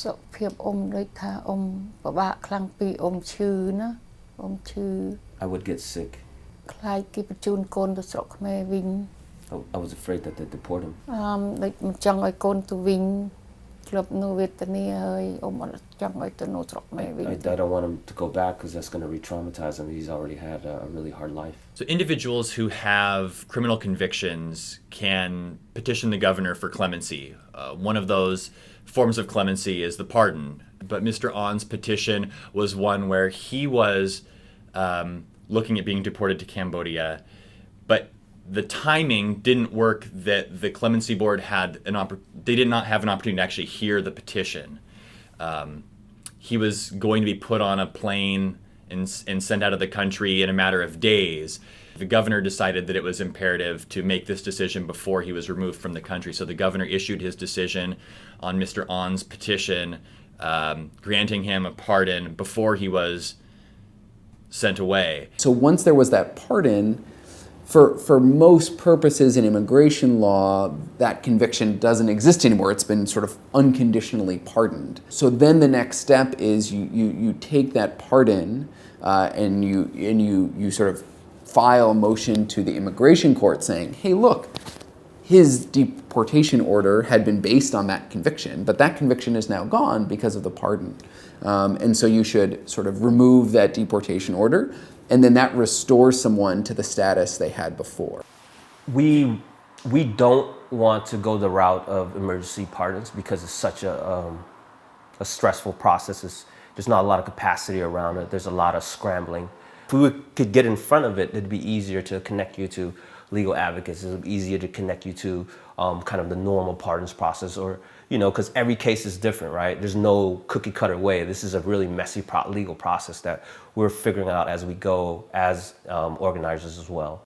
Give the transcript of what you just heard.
សុខភាពដូចថាពិបាកខ្លាំងពីឈឺណាឈឺ I would get sick. ខ្លាចគេបញ្ជូនកូនទៅស្រុកខ្មែរវិញ I was afraid that they'd deport him. ដូចមិនចង់ឲ្យកូនទៅវិញធ្លាប់នៅវេទនាហើយអត់ចង់ឲ្យទៅនៅស្រុកខ្មែរវិញ I don't want him to go back because that's going to re-traumatize him. He's already had a really hard life. So individuals who have criminal convictions can petition the governor for clemency. One of those forms of clemency is the pardon. But Mr. An's petition was one where he was looking at being deported to Cambodia, but the timing didn't work that the clemency board had they did not have an opportunity to actually hear the petition. He was going to be put on a plane and sent out of the country in a matter of days. The governor decided that it was imperative to make this decision before he was removed from the country. So the governor issued his decision on Mr. An's petition, granting him a pardon before he was sent away. So once there was that pardon, for most purposes in immigration law, that conviction doesn't exist anymore. It's been sort of unconditionally pardoned. So then the next step is you take that pardon and you sort of file a motion to the immigration court saying, hey, look, his deportation order had been based on that conviction, but that conviction is now gone because of the pardon. And so you should sort of remove that deportation order, and then that restores someone to the status they had before. We don't want to go the route of emergency pardons because it's such a stressful process. There's not a lot of capacity around it. There's a lot of scrambling. If we could get in front of it, it'd be easier to connect you to legal advocates. It'd be easier to connect you to kind of the normal pardons process, or because every case is different, right? There's no cookie cutter way. This is a really messy legal process that we're figuring out as we go as organizers as well.